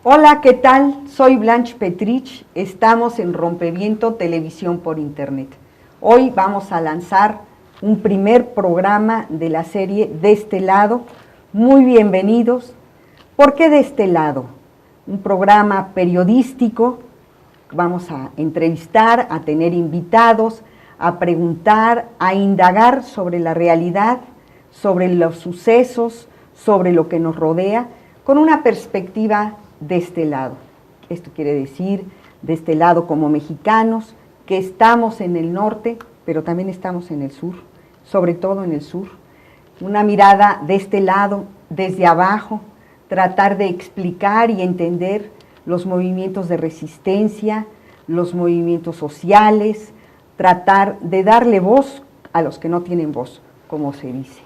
Hola, ¿qué tal? Soy Blanche Petrich, estamos en Rompeviento Televisión por Internet. Hoy vamos a lanzar un primer programa de la serie De este lado. Muy bienvenidos. ¿Por qué De este lado? Un programa periodístico, vamos a entrevistar, a tener invitados, a preguntar, a indagar sobre la realidad, sobre los sucesos, sobre lo que nos rodea, con una perspectiva de este lado. Esto quiere decir, de este lado como mexicanos, que estamos en el norte, pero también estamos en el sur, sobre todo en el sur. Una mirada de este lado, desde abajo, tratar de explicar y entender los movimientos de resistencia, los movimientos sociales, tratar de darle voz a los que no tienen voz, como se dice.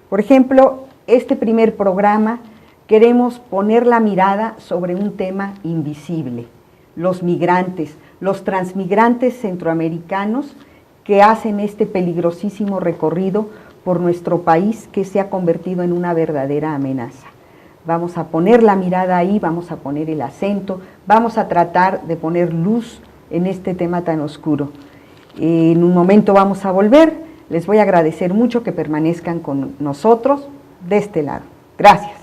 Por ejemplo, este primer programa queremos poner la mirada sobre un tema invisible, los migrantes, los transmigrantes centroamericanos que hacen este peligrosísimo recorrido por nuestro país que se ha convertido en una verdadera amenaza. Vamos a poner la mirada ahí, vamos a poner el acento, vamos a tratar de poner luz en este tema tan oscuro. En un momento vamos a volver, les voy a agradecer mucho que permanezcan con nosotros de este lado. Gracias.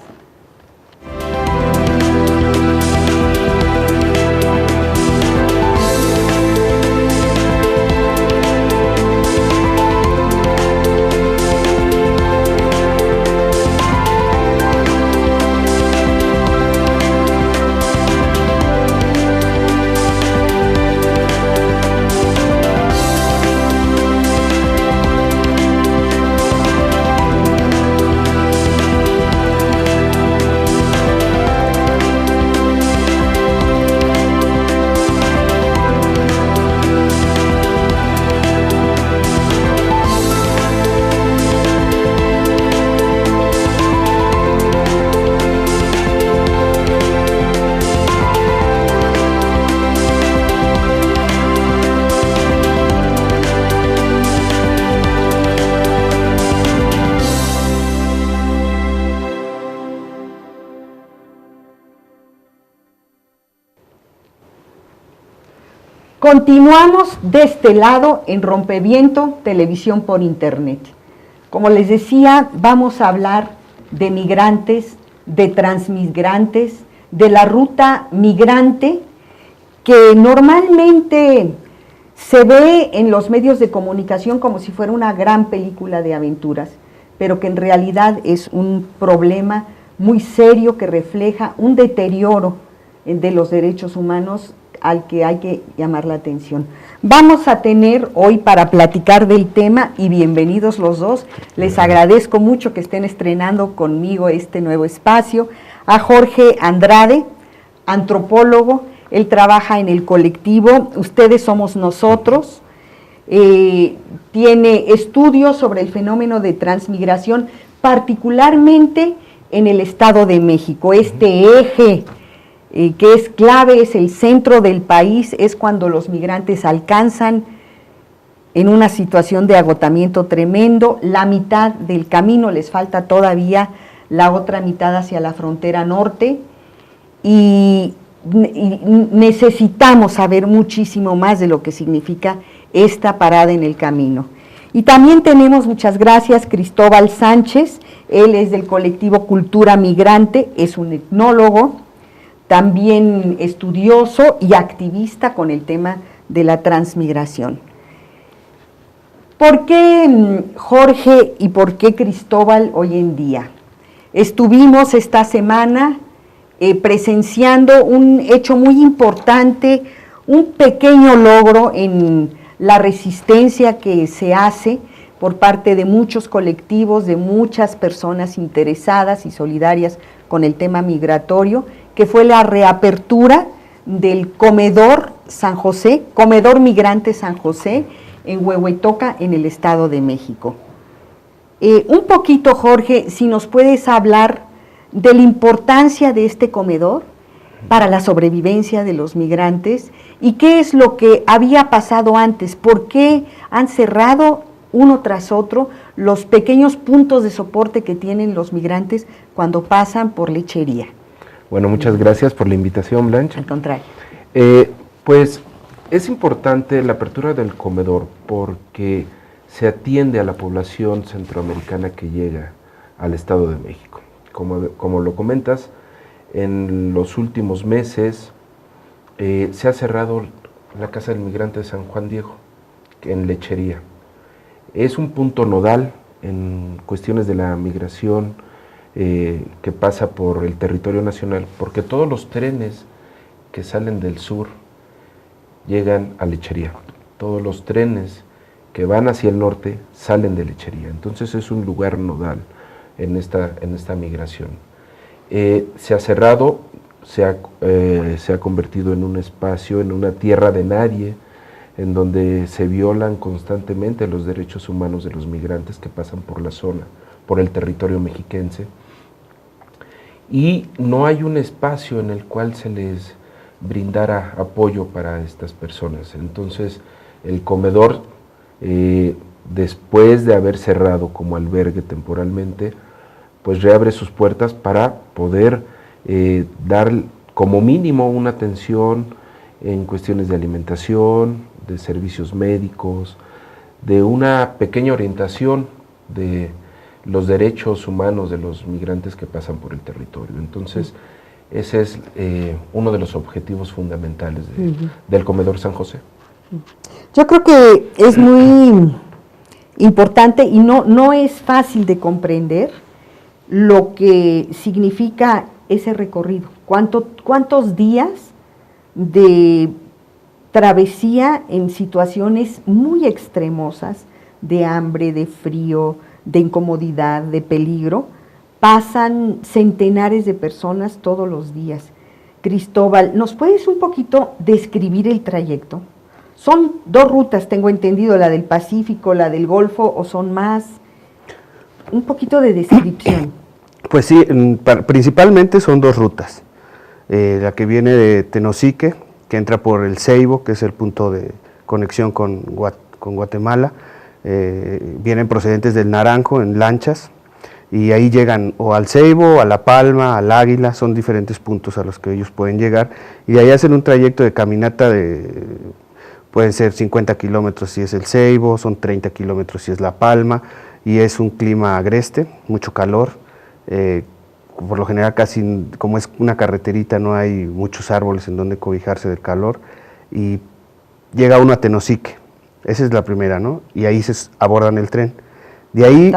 Continuamos de este lado en Rompeviento Televisión por Internet. Como les decía, vamos a hablar de migrantes, de transmigrantes, de la ruta migrante que normalmente se ve en los medios de comunicación como si fuera una gran película de aventuras, pero que en realidad es un problema muy serio que refleja un deterioro de los derechos humanos al que hay que llamar la atención. Vamos a tener hoy para platicar del tema, y bienvenidos los dos, les agradezco mucho que estén estrenando conmigo este nuevo espacio, a Jorge Andrade, antropólogo, él trabaja en el colectivo Ustedes Somos Nosotros, tiene estudios sobre el fenómeno de transmigración, particularmente en el Estado de México, este eje que es clave, es el centro del país, es cuando los migrantes alcanzan en una situación de agotamiento tremendo, la mitad del camino, les falta todavía la otra mitad hacia la frontera norte, y necesitamos saber muchísimo más de lo que significa esta parada en el camino. Y también tenemos, muchas gracias, Cristóbal Sánchez, él es del colectivo Cultura Migrante, es un etnólogo, también estudioso y activista con el tema de la transmigración. ¿Por qué Jorge y por qué Cristóbal hoy en día? Estuvimos esta semana presenciando un hecho muy importante, un pequeño logro en la resistencia que se hace por parte de muchos colectivos, de muchas personas interesadas y solidarias con el tema migratorio, que fue la reapertura del comedor San José, comedor migrante San José, en Huehuetoca, en el Estado de México. Un poquito, Jorge, si nos puedes hablar de la importancia de este comedor para la sobrevivencia de los migrantes y qué es lo que había pasado antes, por qué han cerrado uno tras otro los pequeños puntos de soporte que tienen los migrantes cuando pasan por Lechería. Bueno, muchas gracias por la invitación, Blanche. Al contrario. Pues es importante la apertura del comedor porque se atiende a la población centroamericana que llega al Estado de México. Como lo comentas, en los últimos meses se ha cerrado la Casa del Migrante de San Juan Diego, en Lechería. Es un punto nodal en cuestiones de la migración que pasa por el territorio nacional, porque todos los trenes que salen del sur llegan a Lechería. Todos los trenes que van hacia el norte salen de Lechería. Entonces es un lugar nodal en esta migración. Se ha cerrado, se ha convertido en un espacio, en una tierra de nadie, en donde se violan constantemente los derechos humanos de los migrantes que pasan por la zona, por el territorio mexiquense. Y no hay un espacio en el cual se les brindara apoyo para estas personas. Entonces, el comedor, después de haber cerrado como albergue temporalmente, pues reabre sus puertas para poder dar como mínimo una atención en cuestiones de alimentación, de servicios médicos, de una pequeña orientación de los derechos humanos de los migrantes que pasan por el territorio. Entonces, ese es uno de los objetivos fundamentales del Comedor San José. Yo creo que es muy importante y no es fácil de comprender lo que significa ese recorrido. ¿Cuántos días de travesía en situaciones muy extremosas, de hambre, de frío, de incomodidad, de peligro, pasan centenares de personas todos los días? Cristóbal, ¿nos puedes un poquito describir el trayecto? Son 2 rutas, tengo entendido, la del Pacífico, la del Golfo, ¿o son más? Un poquito de descripción. Pues sí, principalmente son 2 rutas. La que viene de Tenosique, que entra por el Ceibo, que es el punto de conexión con Guatemala. Vienen procedentes del Naranjo en lanchas, y ahí llegan o al Ceibo, a La Palma, al Águila, son diferentes puntos a los que ellos pueden llegar, y de ahí hacen un trayecto de caminata pueden ser 50 kilómetros si es el Ceibo, son 30 kilómetros si es La Palma, y es un clima agreste, mucho calor. Por lo general casi, como es una carreterita, no hay muchos árboles en donde cobijarse del calor, y llega uno a Tenosique, esa es la primera, ¿no? Y ahí se abordan el tren. De ahí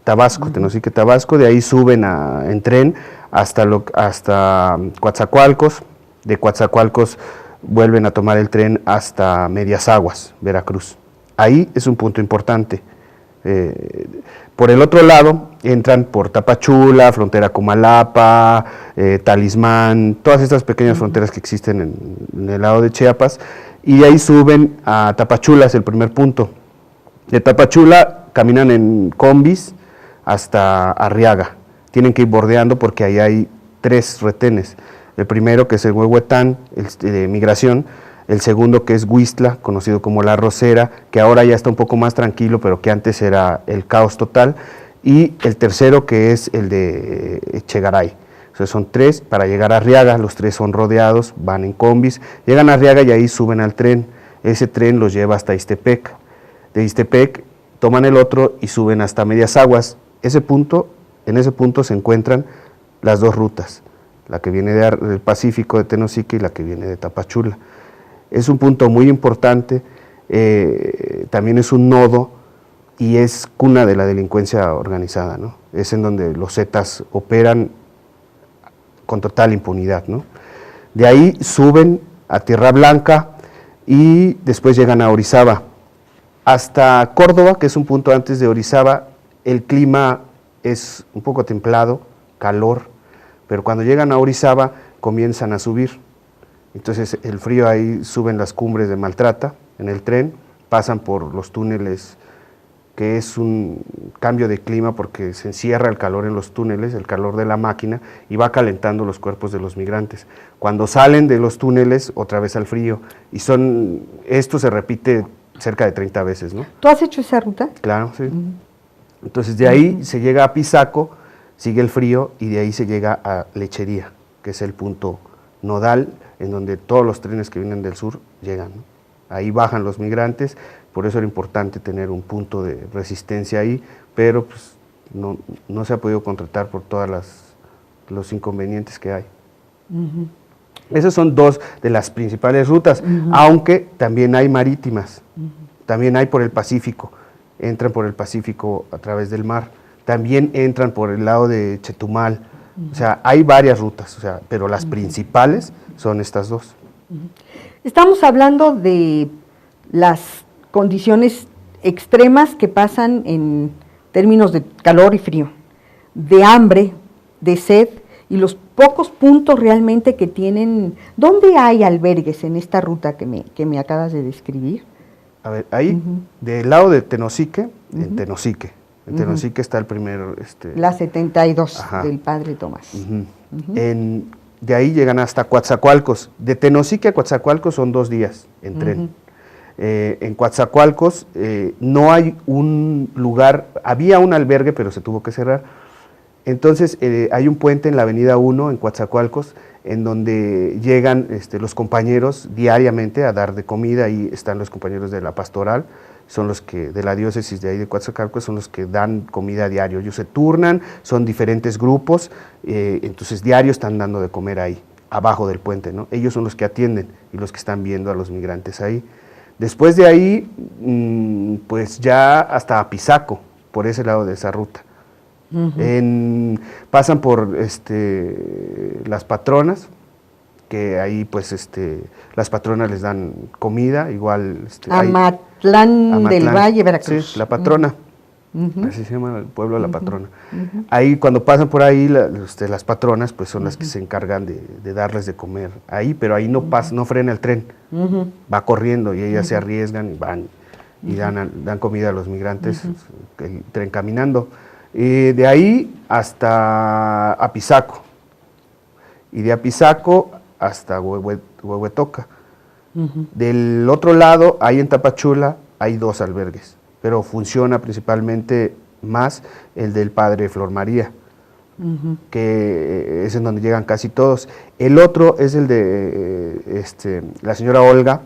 Tabasco, Tenosique, Tabasco, de ahí suben en tren hasta Coatzacoalcos, de Coatzacoalcos vuelven a tomar el tren hasta Medias Aguas, Veracruz. Ahí es un punto importante. Por el otro lado, entran por Tapachula, frontera Comalapa, Talismán, todas estas pequeñas fronteras que existen en el lado de Chiapas, y de ahí suben a Tapachula, es el primer punto. De Tapachula caminan en combis hasta Arriaga. Tienen que ir bordeando porque ahí hay 3 retenes. El primero, que es el Huehuetán, de migración. El segundo, que es Huistla, conocido como La Rosera, que ahora ya está un poco más tranquilo, pero que antes era el caos total. Y el tercero, que es el de Echegaray. O sea, son 3 para llegar a Arriaga, los 3 son rodeados, van en combis, llegan a Arriaga y ahí suben al tren. Ese tren los lleva hasta Ixtepec. De Ixtepec toman el otro y suben hasta Medias Aguas. En ese punto se encuentran las 2 rutas, la que viene del Pacífico de Tenosique y la que viene de Tapachula. Es un punto muy importante, también es un nodo y es cuna de la delincuencia organizada, ¿no? Es en donde los Zetas operan con total impunidad, ¿no? De ahí suben a Tierra Blanca y después llegan a Orizaba. Hasta Córdoba, que es un punto antes de Orizaba, el clima es un poco templado, calor, pero cuando llegan a Orizaba comienzan a subir. Entonces el frío, ahí suben las cumbres de Maltrata en el tren, pasan por los túneles, que es un cambio de clima porque se encierra el calor en los túneles, el calor de la máquina, y va calentando los cuerpos de los migrantes. Cuando salen de los túneles, otra vez al frío, y esto se repite cerca de 30 veces, ¿no? ¿Tú has hecho esa ruta? Claro, sí. Entonces de ahí se llega a Pisaco, sigue el frío, y de ahí se llega a Lechería. que es el punto nodal en donde todos los trenes que vienen del sur llegan, ¿no? Ahí bajan los migrantes, por eso era importante tener un punto de resistencia ahí, pero pues, no se ha podido contratar por todos los inconvenientes que hay. Esas son dos de las principales rutas, aunque también hay marítimas, también hay por el Pacífico, entran por el Pacífico a través del mar, también entran por el lado de Chetumal, o sea, hay varias rutas, o sea, pero las principales son estas dos. Estamos hablando de las condiciones extremas que pasan en términos de calor y frío, de hambre, de sed, y los pocos puntos realmente que tienen. ¿Dónde hay albergues en esta ruta que me acabas de describir? A ver, ahí, del lado de Tenosique, en Tenosique está el primer... La 72 Ajá. del Padre Tomás. De ahí llegan hasta Coatzacoalcos. De Tenosique a Coatzacoalcos son 2 días en tren. En Coatzacoalcos no hay un lugar, había un albergue, pero se tuvo que cerrar. Entonces hay un puente en la avenida 1 en Coatzacoalcos, en donde llegan los compañeros diariamente a dar de comida. Ahí están los compañeros de la pastoral, son los que, de la diócesis de ahí de Coatzacoalcos, son los que dan comida a diario. Ellos se turnan, son diferentes grupos, entonces diario están dando de comer ahí, abajo del puente, ¿no? Ellos son los que atienden y los que están viendo a los migrantes ahí. Después de ahí, pues ya hasta Apizaco, por ese lado de esa ruta. Pasan por las patronas, que ahí pues las patronas les dan comida, igual... Amatlán del Valle, Veracruz. Sí, la patrona, así se llama el pueblo de la patrona. Ahí cuando pasan por ahí, las patronas pues son las que se encargan de darles de comer ahí, pero ahí no frena el tren, va corriendo y ellas se arriesgan y van y dan comida a los migrantes, el tren caminando. De ahí hasta Apizaco, y de Apizaco hasta Huehuetoca. Del otro lado, ahí en Tapachula, hay 2 albergues, pero funciona principalmente más el del Padre Flor María, que es en donde llegan casi todos. El otro es el de la señora Olga,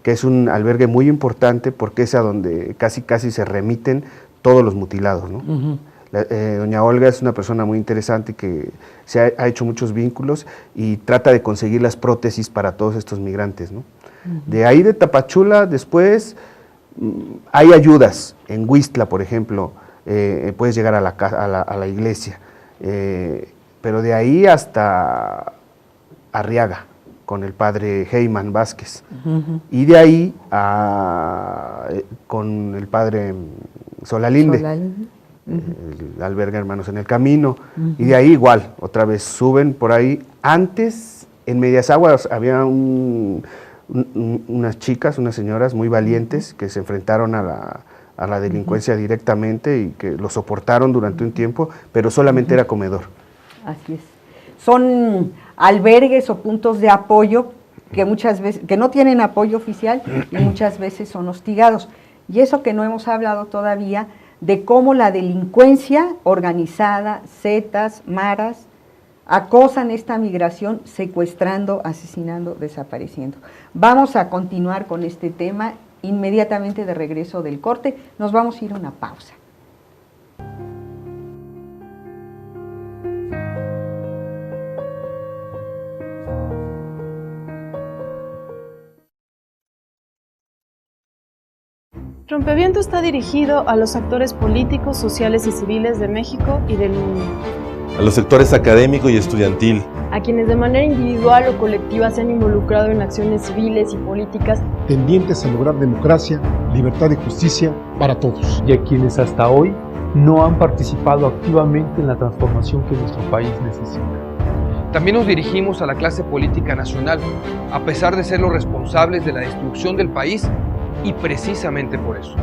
que es un albergue muy importante porque es a donde casi se remiten todos los mutilados, ¿no? Doña Olga es una persona muy interesante que se ha hecho muchos vínculos y trata de conseguir las prótesis para todos estos migrantes, ¿no? De ahí de Tapachula después hay ayudas, en Huistla por ejemplo, puedes llegar a la iglesia, pero de ahí hasta Arriaga con el padre Heyman Vázquez, y de ahí con el padre Solalinde. El albergue Hermanos en el Camino, y de ahí igual, otra vez suben por ahí. Antes, en Medias Aguas, había unas chicas, unas señoras muy valientes que se enfrentaron a la delincuencia directamente y que lo soportaron durante un tiempo, pero solamente era comedor. Así es. Son albergues o puntos de apoyo que muchas veces, que no tienen apoyo oficial y muchas veces son hostigados. Y eso que no hemos hablado todavía de cómo la delincuencia organizada, zetas, maras, acosan esta migración, secuestrando, asesinando, desapareciendo. Vamos a continuar con este tema inmediatamente de regreso del corte. Nos vamos a ir a una pausa. Rompeviento está dirigido a los actores políticos, sociales y civiles de México y del mundo. A los sectores académico y estudiantil. A quienes de manera individual o colectiva se han involucrado en acciones civiles y políticas tendientes a lograr democracia, libertad y justicia para todos. Y a quienes hasta hoy no han participado activamente en la transformación que nuestro país necesita. También nos dirigimos a la clase política nacional, a pesar de ser los responsables de la destrucción del país, y precisamente por eso.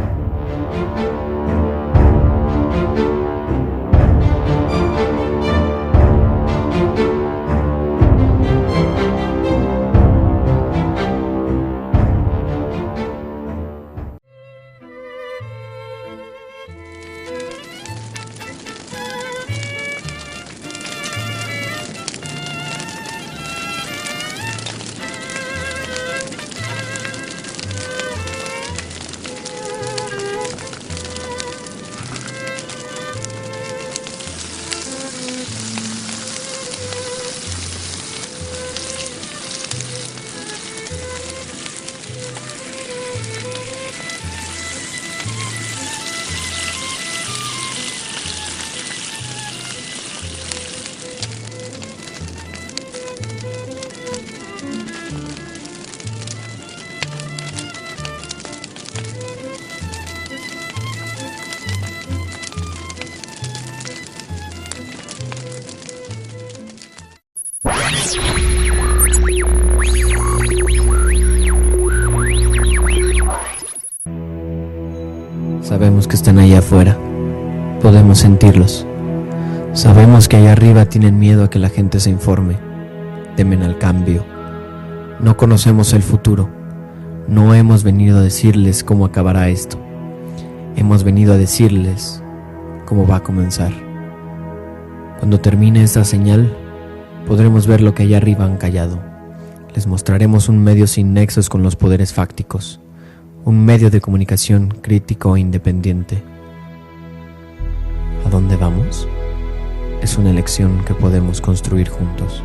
Sabemos que están allá afuera, podemos sentirlos. Sabemos que allá arriba tienen miedo a que la gente se informe, temen al cambio. No conocemos el futuro, no hemos venido a decirles cómo acabará esto. Hemos venido a decirles cómo va a comenzar. Cuando termine esta señal, podremos ver lo que allá arriba han callado. Les mostraremos un medio sin nexos con los poderes fácticos, un medio de comunicación crítico e independiente. ¿A dónde vamos? Es una elección que podemos construir juntos.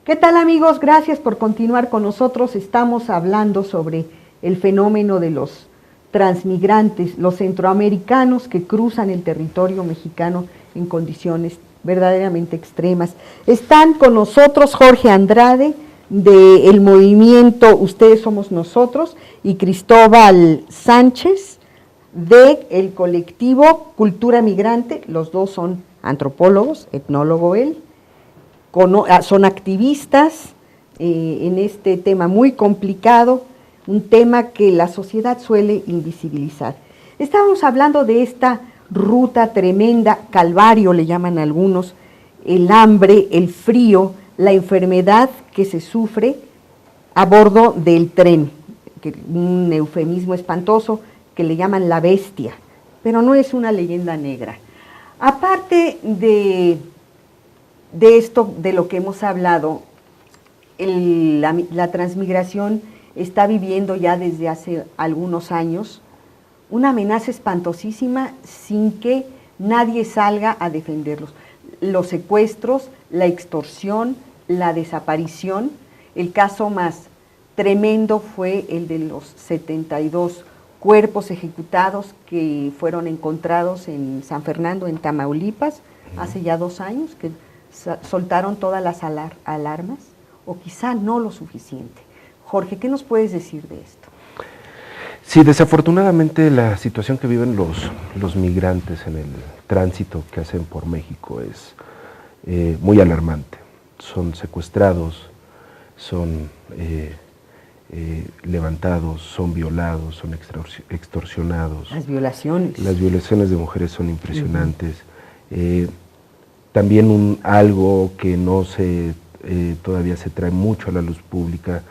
¿Qué tal, amigos? Gracias por continuar con nosotros. Estamos hablando sobre el fenómeno de los transmigrantes, los centroamericanos que cruzan el territorio mexicano en condiciones verdaderamente extremas. Están con nosotros Jorge Andrade del movimiento Ustedes Somos Nosotros y Cristóbal Sánchez del colectivo Cultura Migrante. Los dos son antropólogos, etnólogo él. Son activistas en este tema muy complicado, un tema que la sociedad suele invisibilizar. Estábamos hablando de esta ruta tremenda, calvario le llaman algunos, el hambre, el frío, la enfermedad que se sufre a bordo del tren, un eufemismo espantoso que le llaman la bestia, pero no es una leyenda negra. Aparte de esto, de lo que hemos hablado, la transmigración está viviendo ya desde hace algunos años una amenaza espantosísima sin que nadie salga a defenderlos. Los secuestros, la extorsión, la desaparición. El caso más tremendo fue el de los 72 cuerpos ejecutados que fueron encontrados en San Fernando, en Tamaulipas, hace ya 2 años, que soltaron todas las alarmas, o quizá no lo suficiente. Jorge, ¿qué nos puedes decir de esto? Sí, desafortunadamente la situación que viven los migrantes en el tránsito que hacen por México es muy alarmante. Son secuestrados, son levantados, son violados, son extorsionados. Las violaciones. Las violaciones de mujeres son impresionantes. También algo que no todavía se trae mucho a la luz pública,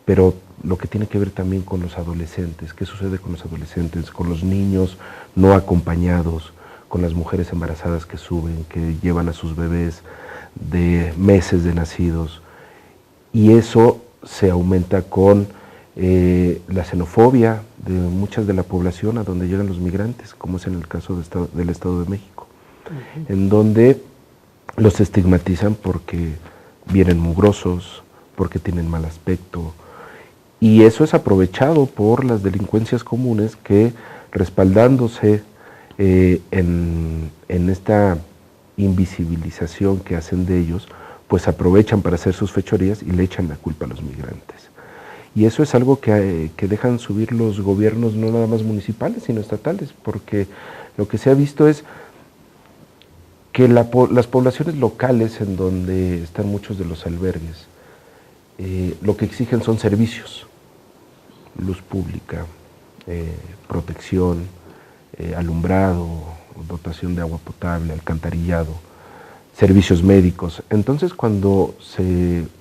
pero lo que tiene que ver también con los adolescentes. ¿Qué sucede con los adolescentes? Con los niños no acompañados, con las mujeres embarazadas que suben, que llevan a sus bebés de meses de nacidos. Y eso se aumenta con la xenofobia de muchas de la población a donde llegan los migrantes, como es en el caso del Estado de México, en donde los estigmatizan porque vienen mugrosos, porque tienen mal aspecto, y eso es aprovechado por las delincuencias comunes que, respaldándose en esta invisibilización que hacen de ellos, pues aprovechan para hacer sus fechorías y le echan la culpa a los migrantes. Y eso es algo que dejan subir los gobiernos, no nada más municipales, sino estatales, porque lo que se ha visto es que las poblaciones locales en donde están muchos de los albergues, lo que exigen son servicios, luz pública, protección, alumbrado, dotación de agua potable, alcantarillado, servicios médicos. Entonces, cuando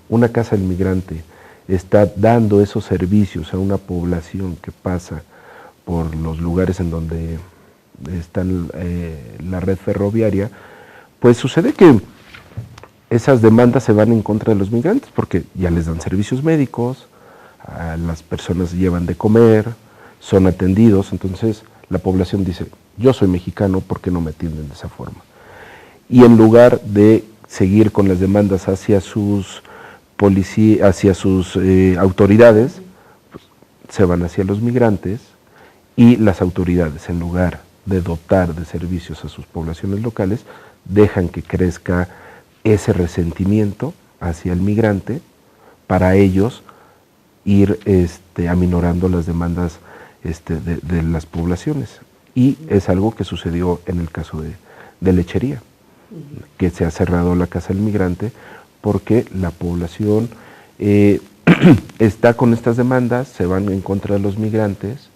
una casa del migrante está dando esos servicios a una población que pasa por los lugares en donde está la red ferroviaria, pues sucede que esas demandas se van en contra de los migrantes porque ya les dan servicios médicos, a las personas llevan de comer, son atendidos, entonces la población dice, yo soy mexicano, ¿por qué no me atienden de esa forma? Y en lugar de seguir con las demandas hacia sus autoridades, pues, se van hacia los migrantes, y las autoridades, en lugar de dotar de servicios a sus poblaciones locales, dejan que crezca ese resentimiento hacia el migrante para ellos ir aminorando las demandas de las poblaciones. Y es algo que sucedió en el caso de Lechería, que se ha cerrado la casa del migrante porque la población está con estas demandas, se van en contra de los migrantes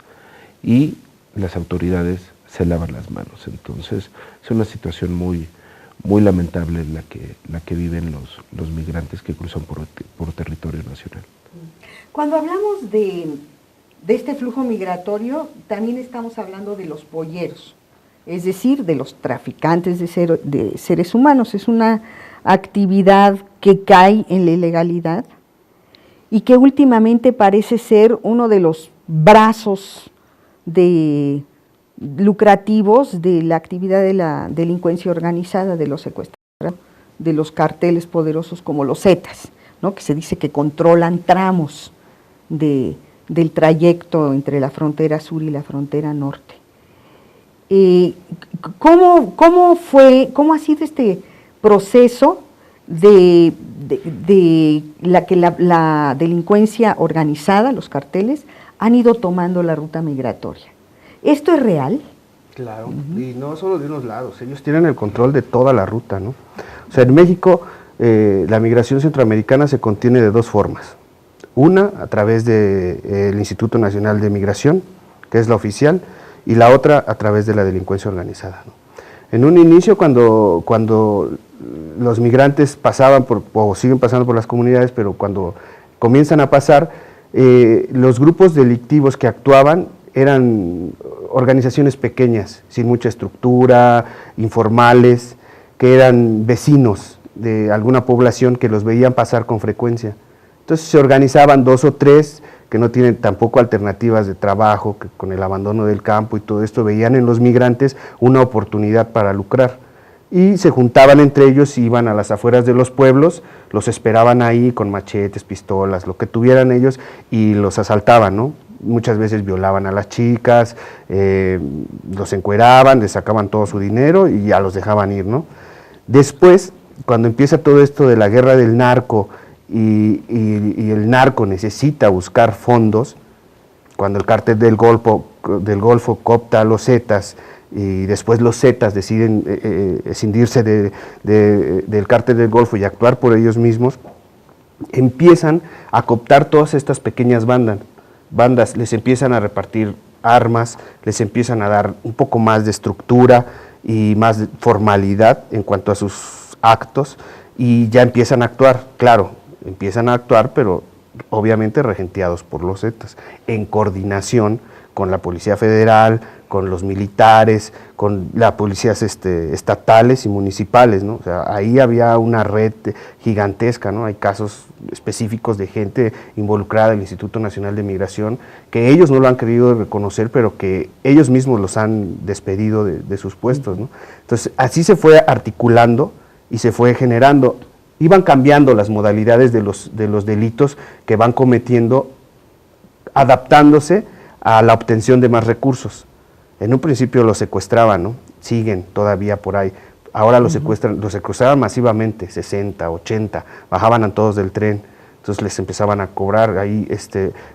y las autoridades se lavan las manos. Entonces es una situación muy lamentable la que viven los migrantes que cruzan por territorio nacional. Cuando hablamos de este flujo migratorio, también estamos hablando de los polleros, es decir, de los traficantes de seres humanos. Es una actividad que cae en la ilegalidad y que últimamente parece ser uno de los brazos lucrativos de la actividad de la delincuencia organizada, de los secuestradores, de los carteles poderosos como los Zetas, ¿no? Que se dice que controlan tramos del trayecto entre la frontera sur y la frontera norte. ¿Cómo ha sido este proceso de que la delincuencia organizada, los carteles, han ido tomando la ruta migratoria? ¿Esto es real? Claro, y no solo de unos lados, ellos tienen el control de toda la ruta, ¿no? O sea, en México la migración centroamericana se contiene de dos formas. Una, a través del Instituto Nacional de Migración, que es la oficial, y la otra a través de la delincuencia organizada, ¿no? En un inicio, cuando los migrantes pasaban o siguen pasando por las comunidades, pero cuando comienzan a pasar, los grupos delictivos que actuaban eran organizaciones pequeñas, sin mucha estructura, informales, que eran vecinos de alguna población que los veían pasar con frecuencia. Entonces se organizaban 2 o 3 que no tienen tampoco alternativas de trabajo, que con el abandono del campo y todo esto veían en los migrantes una oportunidad para lucrar. Y se juntaban entre ellos, iban a las afueras de los pueblos, los esperaban ahí con machetes, pistolas, lo que tuvieran ellos, y los asaltaban, ¿no? Muchas veces violaban a las chicas, los encueraban, les sacaban todo su dinero y ya los dejaban ir, ¿no? Después, cuando empieza todo esto de la guerra del narco y el narco necesita buscar fondos, cuando el cártel del Golfo coopta a los Zetas y después los Zetas deciden escindirse del cártel del Golfo y actuar por ellos mismos, empiezan a cooptar todas estas pequeñas bandas, les empiezan a repartir armas, les empiezan a dar un poco más de estructura y más de formalidad en cuanto a sus actos y ya empiezan a actuar, claro, pero obviamente regenteados por los Zetas, en coordinación con la Policía Federal, con los militares, con las policías estatales y municipales, ¿no? O sea, ahí había una red gigantesca, ¿no? Hay casos específicos de gente involucrada del Instituto Nacional de Migración, que ellos no lo han querido reconocer, pero que ellos mismos los han despedido de sus puestos, ¿no? Entonces, así se fue articulando y se fue generando, iban cambiando las modalidades de los delitos que van cometiendo, adaptándose a la obtención de más recursos. En un principio los secuestraban, ¿no? Siguen todavía por ahí. Ahora los secuestraban masivamente, 60, 80, bajaban a todos del tren, entonces les empezaban a cobrar. Ahí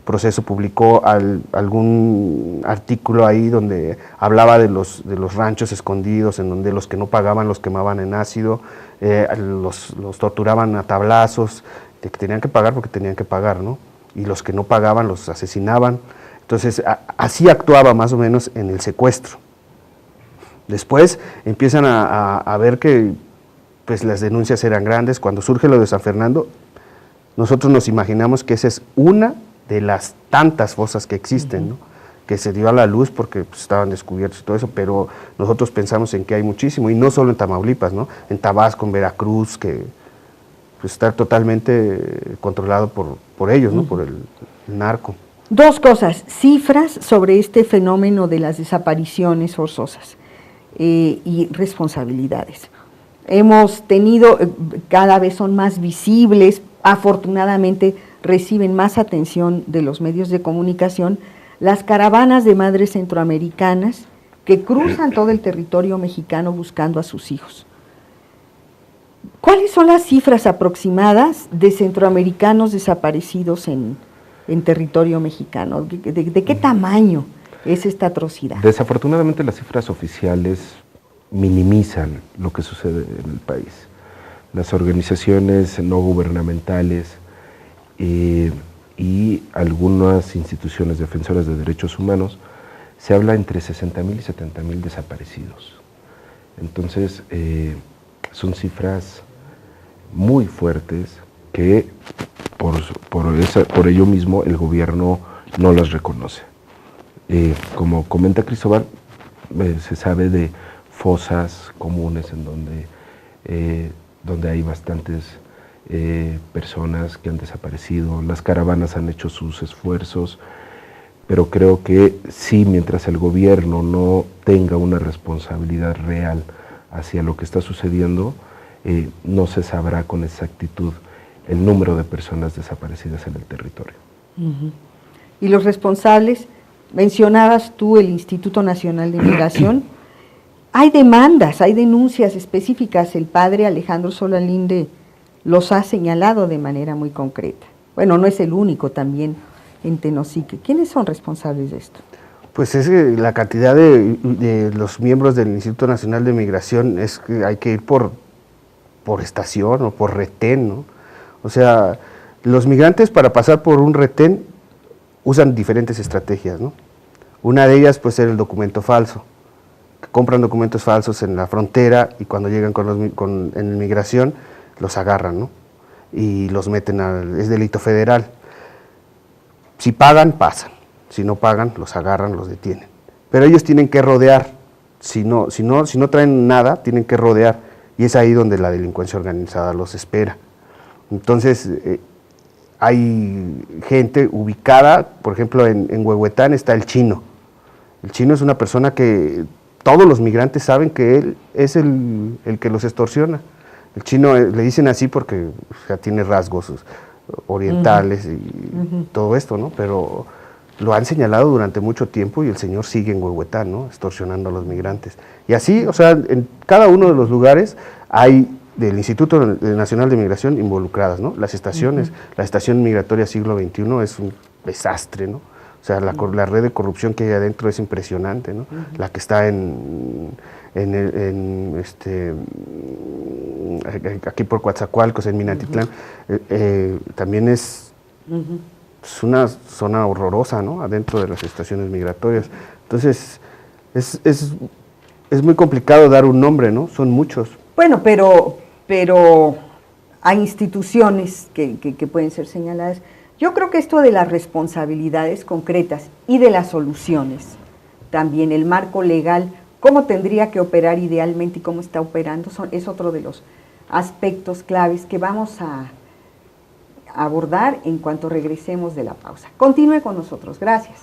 Proceso publicó algún artículo ahí donde hablaba de los ranchos escondidos, en donde los que no pagaban los quemaban en ácido, los torturaban a tablazos, de que tenían que pagar porque tenían que pagar, ¿no? Y los que no pagaban los asesinaban. Entonces, así actuaba más o menos en el secuestro. Después empiezan a ver que pues, las denuncias eran grandes. Cuando surge lo de San Fernando, nosotros nos imaginamos que esa es una de las tantas fosas que existen, ¿no? Que se dio a la luz porque pues, estaban descubiertos y todo eso, pero nosotros pensamos en que hay muchísimo, y no solo en Tamaulipas, ¿no? En Tabasco, en Veracruz, que pues, está totalmente controlado por ellos, ¿no? Por el narco. Dos cosas, cifras sobre este fenómeno de las desapariciones forzosas y responsabilidades. Hemos tenido, cada vez son más visibles, afortunadamente reciben más atención de los medios de comunicación, las caravanas de madres centroamericanas que cruzan todo el territorio mexicano buscando a sus hijos. ¿Cuáles son las cifras aproximadas de centroamericanos desaparecidos en territorio mexicano? ¿De qué tamaño es esta atrocidad? Desafortunadamente las cifras oficiales minimizan lo que sucede en el país. Las organizaciones no gubernamentales y algunas instituciones defensoras de derechos humanos se habla entre 60,000 y 70,000 desaparecidos. Entonces, son cifras muy fuertes que por ello mismo el gobierno no las reconoce. Como comenta Cristóbal, se sabe de fosas comunes en donde hay bastantes personas que han desaparecido. Las caravanas han hecho sus esfuerzos, pero creo que sí, mientras el gobierno no tenga una responsabilidad real hacia lo que está sucediendo, no se sabrá con exactitud el número de personas desaparecidas en el territorio. Y los responsables, mencionabas tú el Instituto Nacional de Migración, hay demandas, hay denuncias específicas, el padre Alejandro Solalinde los ha señalado de manera muy concreta. Bueno, no es el único, también en Tenosique. ¿Quiénes son responsables de esto? Pues es que la cantidad de los miembros del Instituto Nacional de Migración es que hay que ir por estación o por retén, ¿no? O sea, los migrantes para pasar por un retén usan diferentes estrategias, ¿no? Una de ellas puede ser el documento falso. Compran documentos falsos en la frontera y cuando llegan en migración los agarran, ¿no? Y los meten es delito federal. Si pagan, pasan. Si no pagan, los agarran, los detienen. Pero ellos tienen que rodear. Si no traen nada, tienen que rodear. Y es ahí donde la delincuencia organizada los espera. Entonces, hay gente ubicada, por ejemplo, en Huehuetán está el Chino. El Chino es una persona que todos los migrantes saben que él es el que los extorsiona. El Chino le dicen así porque, o sea, tiene rasgos orientales y todo esto, ¿no? Pero lo han señalado durante mucho tiempo y el señor sigue en Huehuetán, ¿no? Extorsionando a los migrantes. Y así, o sea, en cada uno de los lugares hay del Instituto Nacional de Migración involucradas, ¿no? Las estaciones, la estación migratoria siglo XXI es un desastre, ¿no? O sea, la red de corrupción que hay adentro es impresionante, ¿no? La que está aquí por Coatzacoalcos, en Minatitlán, también es una zona horrorosa, ¿no? Adentro de las estaciones migratorias. Entonces, es muy complicado dar un nombre, ¿no? Son muchos. Bueno, pero hay instituciones que pueden ser señaladas. Yo creo que esto de las responsabilidades concretas y de las soluciones, también el marco legal, cómo tendría que operar idealmente y cómo está operando, es otro de los aspectos claves que vamos a abordar en cuanto regresemos de la pausa. Continúe con nosotros, gracias.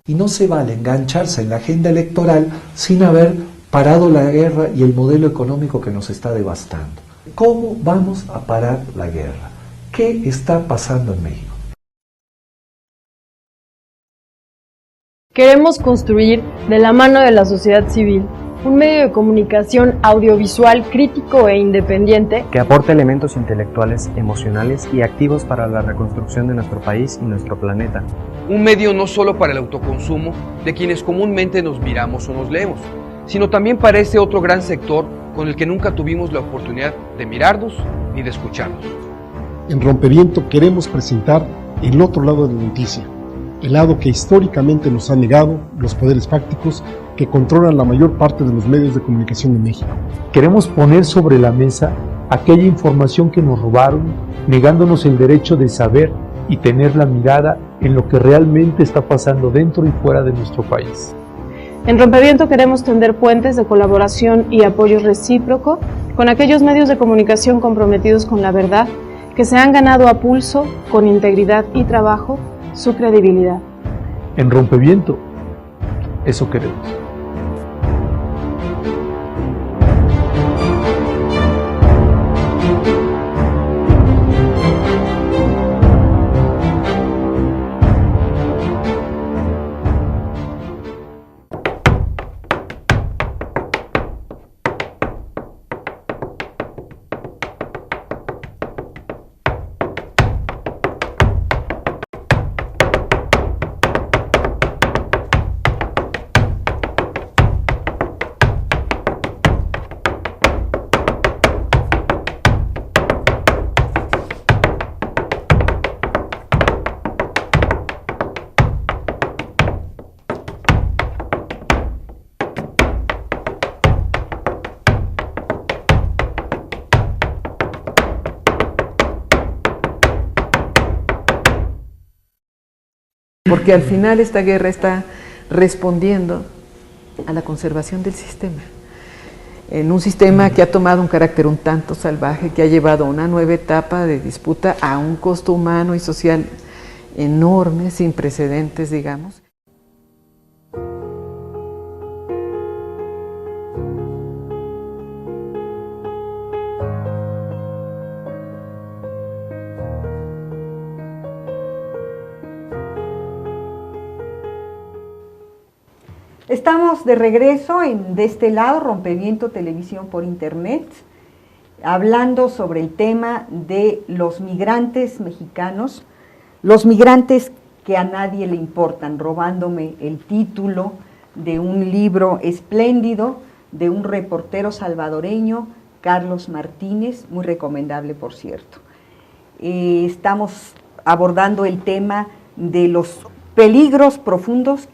Y no se vale engancharse en la agenda electoral sin haber parado la guerra y el modelo económico que nos está devastando. ¿Cómo vamos a parar la guerra? ¿Qué está pasando en México? Queremos construir, de la mano de la sociedad civil, un medio de comunicación audiovisual crítico e independiente que aporte elementos intelectuales, emocionales y activos para la reconstrucción de nuestro país y nuestro planeta. Un medio no solo para el autoconsumo de quienes comúnmente nos miramos o nos leemos, sino también para ese otro gran sector con el que nunca tuvimos la oportunidad de mirarnos ni de escucharnos. En Rompeviento queremos presentar el otro lado de la noticia, el lado que históricamente nos han negado los poderes fácticos que controlan la mayor parte de los medios de comunicación en México. Queremos poner sobre la mesa aquella información que nos robaron, negándonos el derecho de saber y tener la mirada en lo que realmente está pasando dentro y fuera de nuestro país. En Rompeviento queremos tender puentes de colaboración y apoyo recíproco con aquellos medios de comunicación comprometidos con la verdad, que se han ganado a pulso, con integridad y trabajo, su credibilidad. En Rompeviento, eso queremos. porque al final esta guerra está respondiendo a la conservación del sistema, en un sistema que ha tomado un carácter un tanto salvaje, que ha llevado a una nueva etapa de disputa a un costo humano y social enorme, sin precedentes, digamos. Estamos de regreso de este lado, Rompeviento Televisión por Internet, hablando sobre el tema de los migrantes mexicanos, los migrantes que a nadie le importan, robándome el título de un libro espléndido de un reportero salvadoreño, Carlos Martínez, muy recomendable por cierto. Estamos abordando el tema de los peligros profundos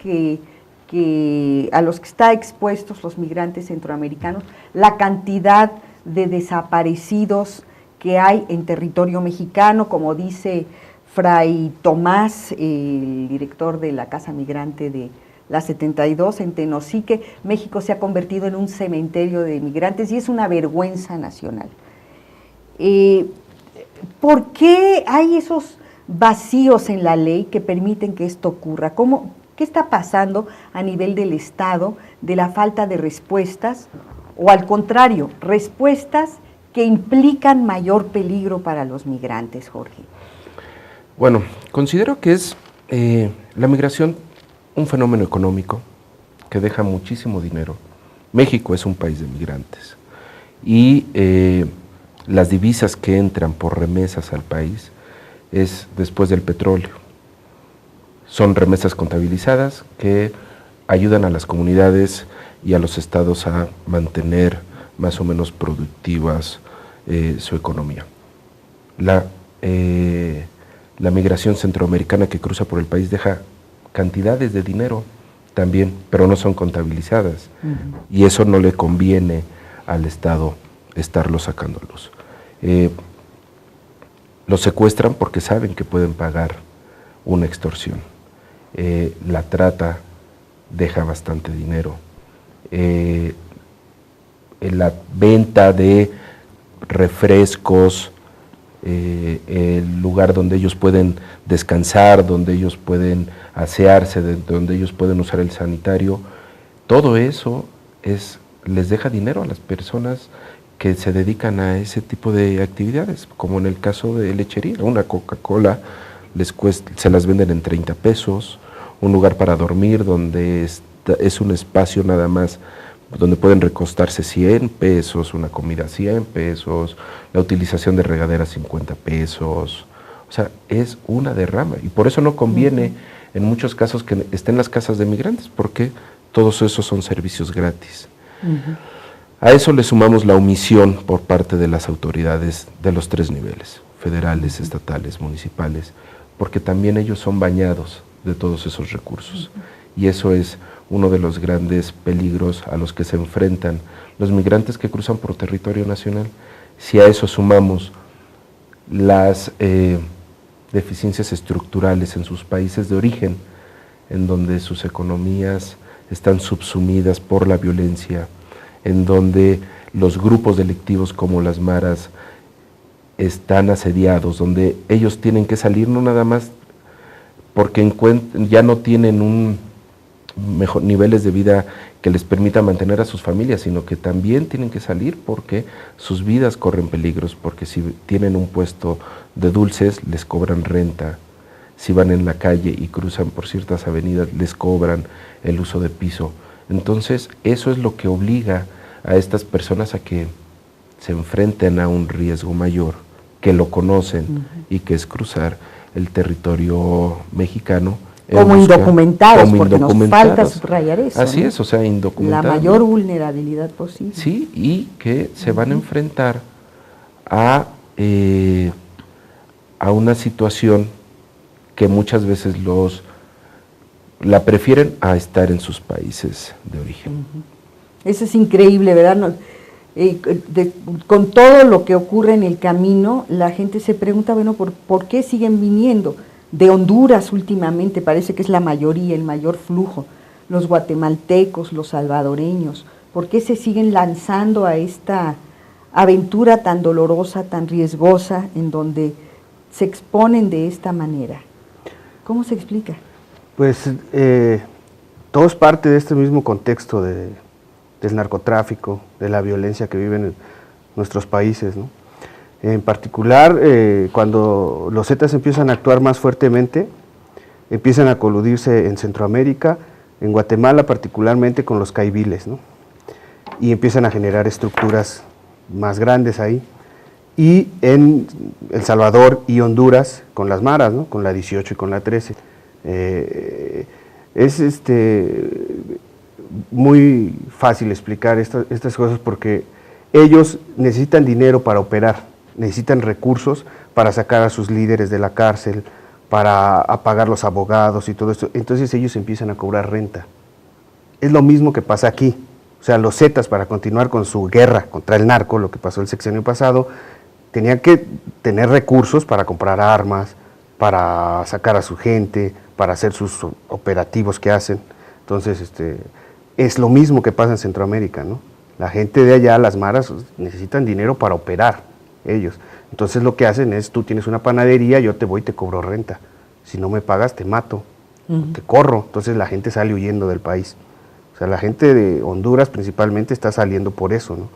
a los que están expuestos los migrantes centroamericanos, la cantidad de desaparecidos que hay en territorio mexicano, como dice Fray Tomás, el director de la Casa Migrante de la 72 en Tenosique. México se ha convertido en un cementerio de migrantes y es una vergüenza nacional. ¿Por qué hay esos vacíos en la ley que permiten que esto ocurra? ¿Qué está pasando a nivel del Estado de la falta de respuestas o al contrario, respuestas que implican mayor peligro para los migrantes, Jorge? Bueno, considero que es la migración un fenómeno económico que deja muchísimo dinero. México es un país de migrantes y las divisas que entran por remesas al país es después del petróleo. Son remesas contabilizadas que ayudan a las comunidades y a los estados a mantener más o menos productivas su economía. La migración centroamericana que cruza por el país deja cantidades de dinero también, pero no son contabilizadas. Y eso no le conviene al Estado estarlo sacando a luz. Los secuestran porque saben que pueden pagar una extorsión. La trata deja bastante dinero. La venta de refrescos, el lugar donde ellos pueden descansar, donde ellos pueden asearse, donde ellos pueden usar el sanitario, todo eso les deja dinero a las personas que se dedican a ese tipo de actividades, como en el caso de lechería. Una Coca-Cola se las venden en 30 pesos, un lugar para dormir donde es un espacio nada más donde pueden recostarse 100 pesos, una comida 100 pesos, la utilización de regaderas 50 pesos, o sea, es una derrama y por eso no conviene en muchos casos que estén las casas de migrantes, porque todos esos son servicios gratis. A eso le sumamos la omisión por parte de las autoridades de los 3 niveles, federales, estatales, municipales, porque también ellos son bañados de todos esos recursos y eso es uno de los grandes peligros a los que se enfrentan los migrantes que cruzan por territorio nacional. Si a eso sumamos las deficiencias estructurales en sus países de origen, en donde sus economías están subsumidas por la violencia, en donde los grupos delictivos como las maras están asediados, donde ellos tienen que salir no nada más porque ya no tienen niveles de vida que les permita mantener a sus familias, sino que también tienen que salir porque sus vidas corren peligros, porque si tienen un puesto de dulces les cobran renta, si van en la calle y cruzan por ciertas avenidas les cobran el uso de piso. Entonces eso es lo que obliga a estas personas a que se enfrenten a un riesgo mayor, que lo conocen y que es cruzar el territorio mexicano. Como indocumentados, porque nos falta subrayar eso. Así es, o sea, indocumentados. La mayor vulnerabilidad posible. Sí, y que se van a enfrentar a una situación que muchas veces la prefieren a estar en sus países de origen. Eso es increíble, ¿verdad? Con todo lo que ocurre en el camino, la gente se pregunta, bueno, ¿por qué siguen viniendo? de Honduras últimamente, parece que es la mayoría, el mayor flujo, los guatemaltecos, los salvadoreños, ¿por qué se siguen lanzando a esta aventura tan dolorosa, tan riesgosa, en donde se exponen de esta manera? ¿Cómo se explica? Pues todo es parte de este mismo contexto del narcotráfico, de la violencia que viven en nuestros países, ¿no? En particular, cuando los Zetas empiezan a actuar más fuertemente, empiezan a coludirse en Centroamérica, en Guatemala particularmente con los caiviles, ¿no? Y empiezan a generar estructuras más grandes ahí. Y en El Salvador y Honduras con las maras, ¿no? Con la 18 y con la 13. Es muy fácil explicar estas cosas porque ellos necesitan dinero para operar, necesitan recursos para sacar a sus líderes de la cárcel, para pagar los abogados y todo esto. Entonces ellos empiezan a cobrar renta. Es lo mismo que pasa aquí. O sea, los Zetas, para continuar con su guerra contra el narco, lo que pasó el sexenio pasado, tenían que tener recursos para comprar armas, para sacar a su gente, para hacer sus operativos que hacen. Entonces, es lo mismo que pasa en Centroamérica, ¿no? La gente de allá, las maras, necesitan dinero para operar, ellos. Entonces lo que hacen es, tú tienes una panadería, yo te voy y te cobro renta. Si no me pagas, te mato, te corro. Entonces la gente sale huyendo del país. O sea, la gente de Honduras principalmente está saliendo por eso, ¿no?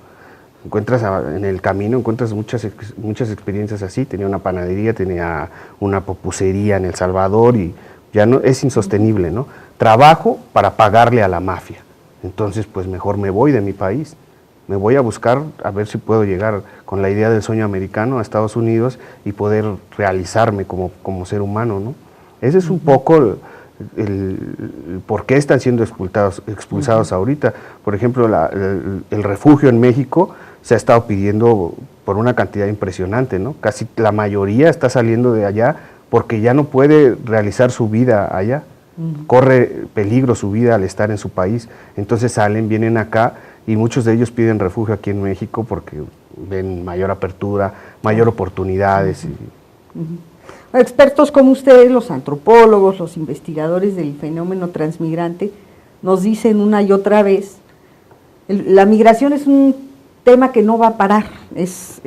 Encuentras en el camino, encuentras muchas experiencias así. Tenía una panadería, tenía una pupusería en El Salvador y ya no, es insostenible, ¿no? Trabajo para pagarle a la mafia. Entonces, pues mejor me voy de mi país. Me voy a buscar a ver si puedo llegar con la idea del sueño americano a Estados Unidos y poder realizarme como ser humano, ¿no? Ese es un poco el por qué están siendo expulsados ahorita. Por ejemplo, el refugio en México se ha estado pidiendo por una cantidad impresionante, ¿no? Casi la mayoría está saliendo de allá porque ya no puede realizar su vida allá. Corre peligro su vida al estar en su país. Entonces salen, vienen acá y muchos de ellos piden refugio aquí en México porque ven mayor apertura, mayor oportunidades. Expertos como ustedes, los antropólogos, los investigadores del fenómeno transmigrante, nos dicen una y otra vez, la migración es un tema que no va a parar, es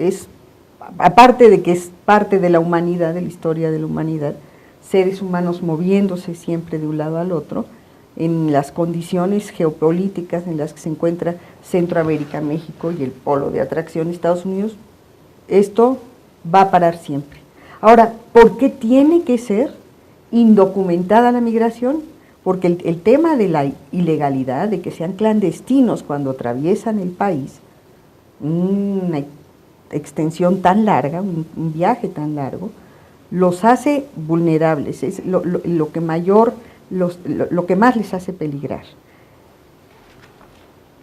aparte de que es parte de la humanidad, de la historia de la humanidad, seres humanos moviéndose siempre de un lado al otro, en las condiciones geopolíticas en las que se encuentra Centroamérica, México y el polo de atracción Estados Unidos, esto va a parar siempre. Ahora, ¿por qué tiene que ser indocumentada la migración? Porque el tema de la ilegalidad, de que sean clandestinos cuando atraviesan el país, una extensión tan larga, un viaje tan largo, los hace vulnerables, es lo que más les hace peligrar.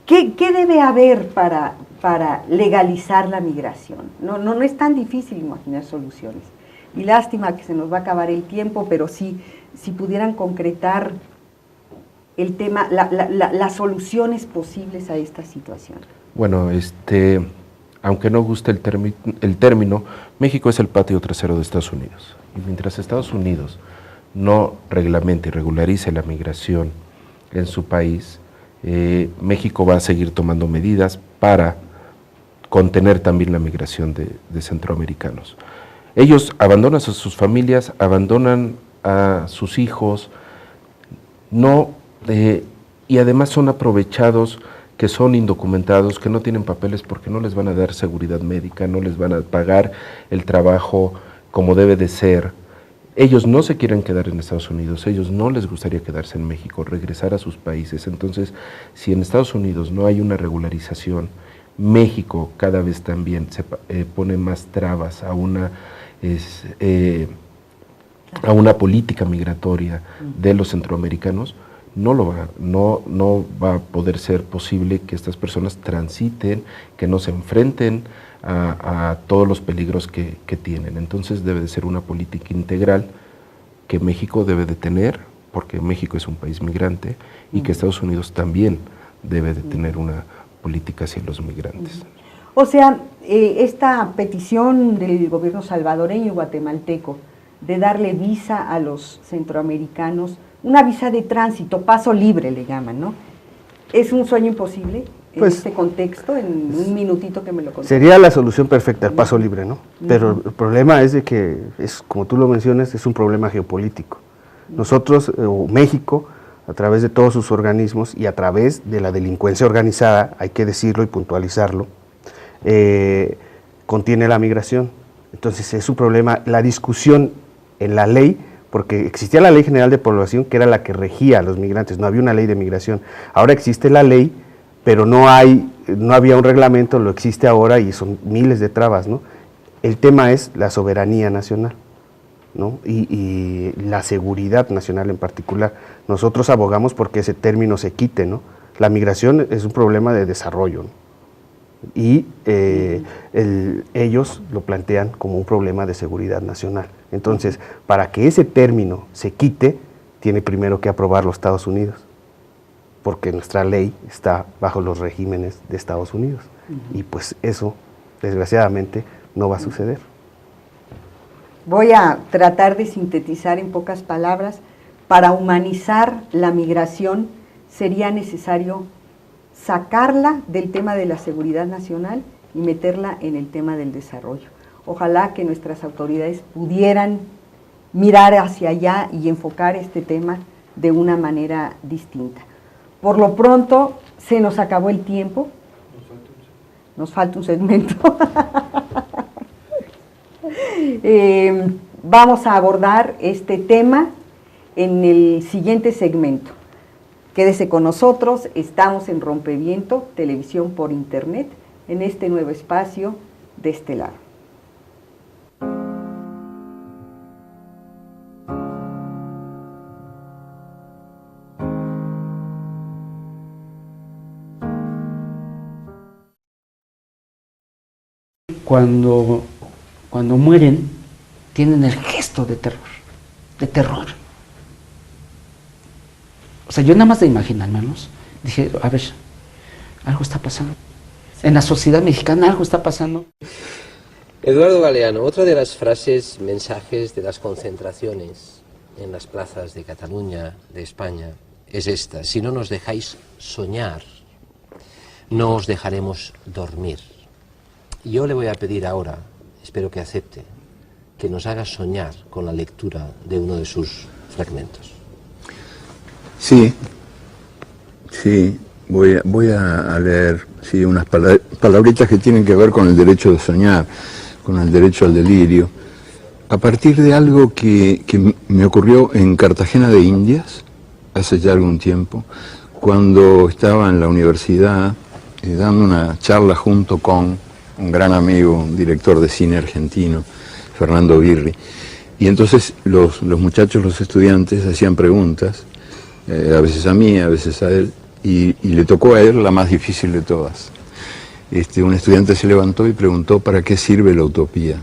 ¿Qué debe haber para legalizar la migración? No es tan difícil imaginar soluciones. Y lástima que se nos va a acabar el tiempo, pero si pudieran concretar el tema, las soluciones posibles a esta situación. Bueno, aunque no guste el término, México es el patio trasero de Estados Unidos. Y mientras Estados Unidos no reglamente y regularice la migración en su país, México va a seguir tomando medidas para contener también la migración de centroamericanos. Ellos abandonan a sus familias, abandonan a sus hijos, y además son aprovechados, que son indocumentados, que no tienen papeles porque no les van a dar seguridad médica, no les van a pagar el trabajo como debe de ser. Ellos no se quieren quedar en Estados Unidos, ellos no les gustaría quedarse en México, regresar a sus países. Entonces, si en Estados Unidos no hay una regularización, México cada vez también se pone más trabas a una política migratoria de los centroamericanos, no va a poder ser posible que estas personas transiten, que no se enfrenten a todos los peligros que tienen. Entonces debe de ser una política integral que México debe de tener, porque México es un país migrante, y que Estados Unidos también debe de tener una política hacia los migrantes. O sea, esta petición del gobierno salvadoreño y guatemalteco de darle visa a los centroamericanos, una visa de tránsito, paso libre le llaman, ¿no? ¿Es un sueño imposible en este contexto, en un minutito que me lo conté? Sería la solución perfecta, el paso libre, ¿no? Pero el problema es de que, como tú lo mencionas, es un problema geopolítico. Nosotros, o México, a través de todos sus organismos y a través de la delincuencia organizada, hay que decirlo y puntualizarlo, contiene la migración. Entonces es un problema, la discusión en la ley, porque existía la Ley General de Población, que era la que regía a los migrantes, no había una ley de migración. Ahora existe la ley, pero no había un reglamento, lo existe ahora y son miles de trabas, ¿no? El tema es la soberanía nacional, ¿no? Y la seguridad nacional en particular. Nosotros abogamos porque ese término se quite, ¿no? La migración es un problema de desarrollo, ¿no? Y ellos lo plantean como un problema de seguridad nacional. Entonces, para que ese término se quite, tiene primero que aprobar los Estados Unidos, porque nuestra ley está bajo los regímenes de Estados Unidos. Y pues eso, desgraciadamente, no va a suceder. Voy a tratar de sintetizar en pocas palabras. Para humanizar la migración sería necesario sacarla del tema de la seguridad nacional y meterla en el tema del desarrollo. Ojalá que nuestras autoridades pudieran mirar hacia allá y enfocar este tema de una manera distinta. Por lo pronto, se nos acabó el tiempo. Nos falta un segmento. Vamos a abordar este tema en el siguiente segmento. Quédese con nosotros, estamos en Rompeviento, televisión por internet, en este nuevo espacio de este lado. Cuando mueren, tienen el gesto de terror. O sea, yo nada más de imaginármelos, dije, a ver, algo está pasando. En la sociedad mexicana algo está pasando. Eduardo Galeano, otra de las frases, mensajes de las concentraciones en las plazas de Cataluña, de España, es esta: si no nos dejáis soñar, no os dejaremos dormir. Y yo le voy a pedir ahora, espero que acepte, que nos haga soñar con la lectura de uno de sus fragmentos. Sí, voy a leer unas palabritas que tienen que ver con el derecho de soñar, con el derecho al delirio, a partir de algo que me ocurrió en Cartagena de Indias, hace ya algún tiempo, cuando estaba en la universidad dando una charla junto con un gran amigo, un director de cine argentino, Fernando Birri, y entonces los muchachos, los estudiantes, hacían preguntas, a veces a mí, a veces a él, y le tocó a él la más difícil de todas. Un estudiante se levantó y preguntó ¿para qué sirve la utopía?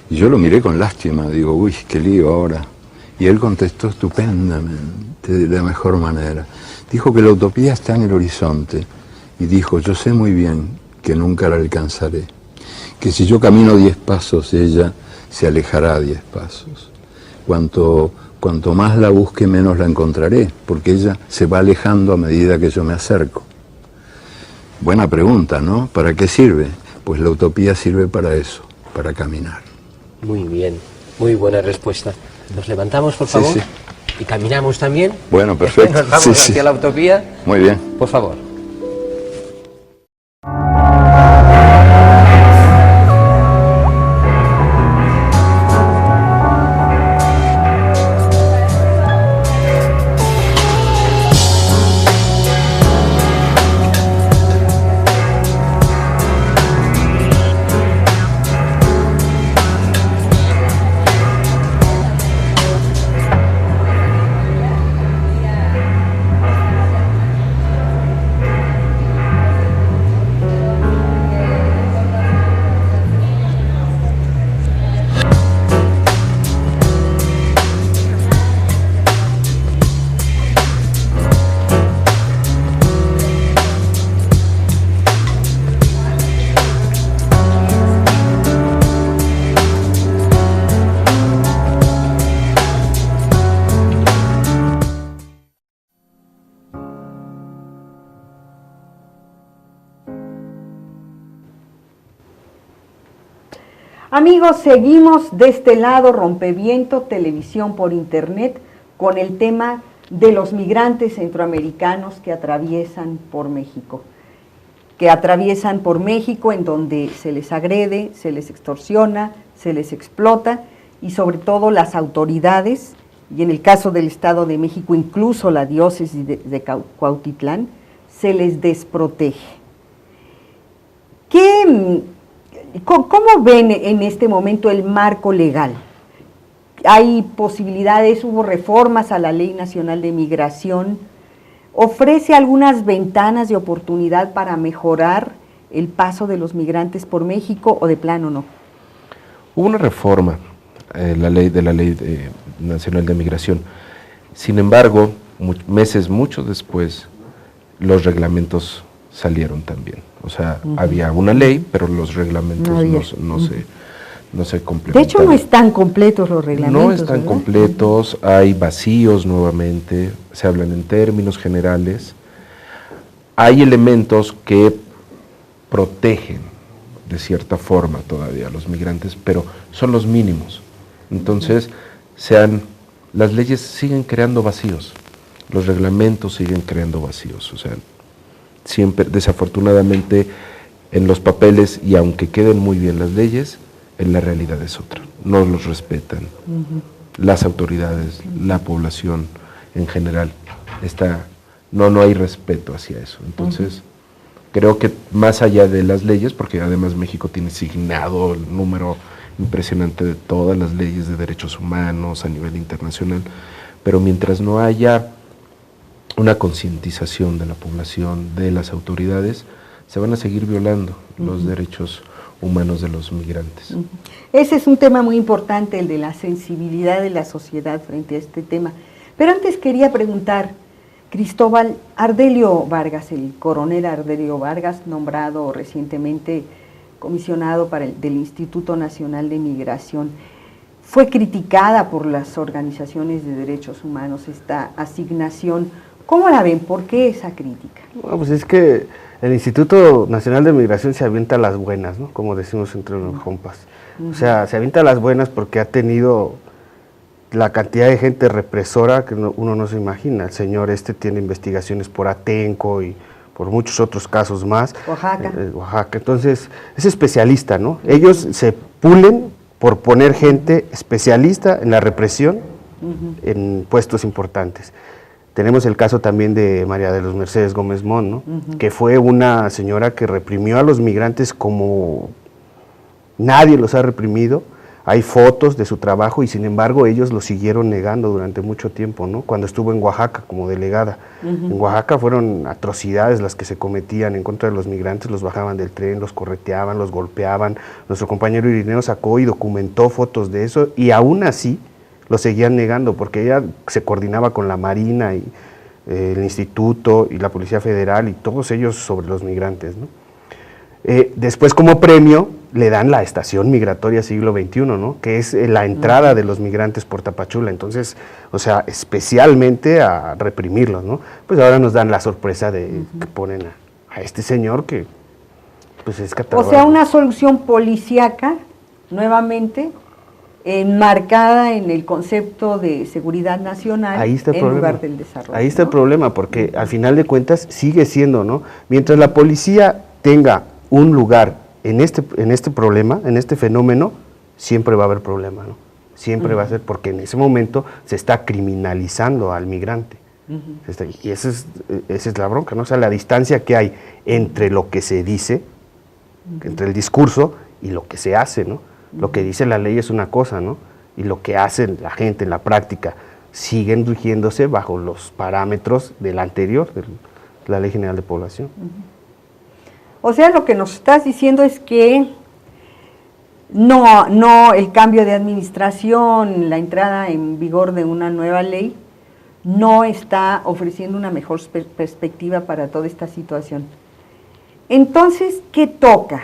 Y yo lo miré con lástima, digo, uy, qué lío ahora. Y él contestó estupendamente, de la mejor manera. Dijo que la utopía está en el horizonte, y dijo, yo sé muy bien que nunca la alcanzaré, que si yo camino 10 pasos, ella se alejará 10 pasos. Cuanto más la busque, menos la encontraré, porque ella se va alejando a medida que yo me acerco. Buena pregunta, ¿no? ¿Para qué sirve? Pues la utopía sirve para eso, para caminar. Muy bien, muy buena respuesta. Nos levantamos, por favor, sí. Y caminamos también. Bueno, perfecto. Nos vamos hacia la utopía. Muy bien. Por favor. Amigos, seguimos de este lado, Rompeviento, televisión por internet, con el tema de los migrantes centroamericanos que atraviesan por México. En donde se les agrede, se les extorsiona, se les explota, y sobre todo las autoridades, y en el caso del Estado de México, incluso la diócesis de Cuautitlán, se les desprotege. ¿Cómo ven en este momento el marco legal? ¿Hay posibilidades, hubo reformas a la Ley Nacional de Migración? ¿Ofrece algunas ventanas de oportunidad para mejorar el paso de los migrantes por México o de plano no? Hubo una reforma la Ley Nacional de Migración. Sin embargo, meses mucho después, los reglamentos salieron también. O sea, había una ley, pero los reglamentos no se complementaron. De hecho, no están completos los reglamentos. No están completos, hay vacíos nuevamente, se hablan en términos generales. Hay elementos que protegen de cierta forma todavía a los migrantes, pero son los mínimos. Entonces, las leyes siguen creando vacíos, los reglamentos siguen creando vacíos. O sea, siempre, desafortunadamente, en los papeles, y aunque queden muy bien las leyes, en la realidad es otra. No los respetan. Las autoridades, la población en general, no hay respeto hacia eso. Entonces, creo que más allá de las leyes, porque además México tiene asignado el número impresionante de todas las leyes de derechos humanos a nivel internacional, pero mientras no haya una concientización de la población, de las autoridades, se van a seguir violando los derechos humanos de los migrantes. Ese es un tema muy importante, el de la sensibilidad de la sociedad frente a este tema. Pero antes quería preguntar, Cristóbal, Ardelio Vargas, el coronel Ardelio Vargas, nombrado recientemente comisionado del Instituto Nacional de Migración, fue criticada por las organizaciones de derechos humanos esta asignación. ¿Cómo la ven? ¿Por qué esa crítica? Bueno, pues es que el Instituto Nacional de Migración se avienta a las buenas, ¿no? Como decimos entre los compas. O sea, se avienta a las buenas porque ha tenido la cantidad de gente represora que uno no se imagina. El señor tiene investigaciones por Atenco y por muchos otros casos más. Oaxaca. Entonces, es especialista, ¿no? Ellos se pulen por poner gente especialista en la represión en puestos importantes. Tenemos el caso también de María de los Mercedes Gómez Mont, ¿no? Que fue una señora que reprimió a los migrantes como nadie los ha reprimido. Hay fotos de su trabajo y sin embargo ellos lo siguieron negando durante mucho tiempo, ¿no? Cuando estuvo en Oaxaca como delegada. En Oaxaca fueron atrocidades las que se cometían en contra de los migrantes, los bajaban del tren, los correteaban, los golpeaban. Nuestro compañero Irineo sacó y documentó fotos de eso y aún así lo seguían negando porque ella se coordinaba con la Marina y el Instituto y la Policía Federal y todos ellos sobre los migrantes, ¿no? Después como premio le dan la Estación Migratoria Siglo XXI, ¿no? Que es la entrada de los migrantes por Tapachula. Entonces, o sea, especialmente a reprimirlos, ¿no? Pues ahora nos dan la sorpresa de que ponen a este señor que pues es catalogado. O sea, una solución policíaca, nuevamente, enmarcada en el concepto de seguridad nacional. Ahí está el en problema. Lugar del desarrollo. Ahí está el problema, porque al final de cuentas sigue siendo, ¿no? Mientras la policía tenga un lugar en este problema, en este fenómeno, siempre va a haber problema, ¿no? Siempre va a ser, porque en ese momento se está criminalizando al migrante. Y esa es la bronca, ¿no? O sea, la distancia que hay entre lo que se dice, entre el discurso y lo que se hace, ¿no? Lo que dice la ley es una cosa, ¿no? Y lo que hace la gente en la práctica siguen rigiéndose bajo los parámetros del anterior, de la Ley General de Población. O sea, lo que nos estás diciendo es que no el cambio de administración, la entrada en vigor de una nueva ley, no está ofreciendo una mejor perspectiva para toda esta situación. Entonces, ¿qué toca?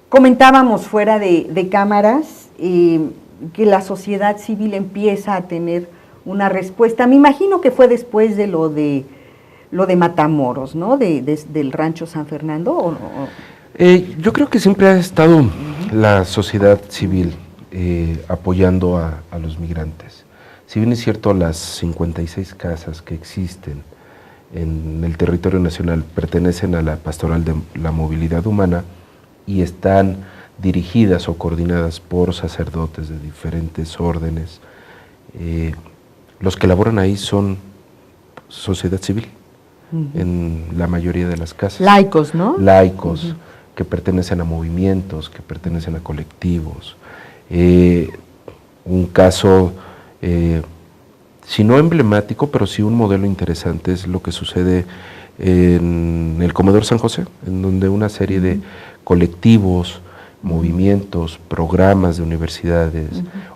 Comentábamos fuera de cámaras que la sociedad civil empieza a tener una respuesta. Me imagino que fue después de lo de Matamoros, ¿no? Del rancho San Fernando. Yo creo que siempre ha estado la sociedad civil apoyando a los migrantes. Si bien es cierto, las 56 casas que existen en el territorio nacional pertenecen a la Pastoral de la Movilidad Humana y están dirigidas o coordinadas por sacerdotes de diferentes órdenes, los que laboran ahí son sociedad civil, en la mayoría de las casas. Laicos, ¿no? Laicos, que pertenecen a movimientos, que pertenecen a colectivos. Un caso, si no emblemático, pero sí un modelo interesante es lo que sucede en el Comedor San José, en donde una serie de colectivos, movimientos, programas de universidades,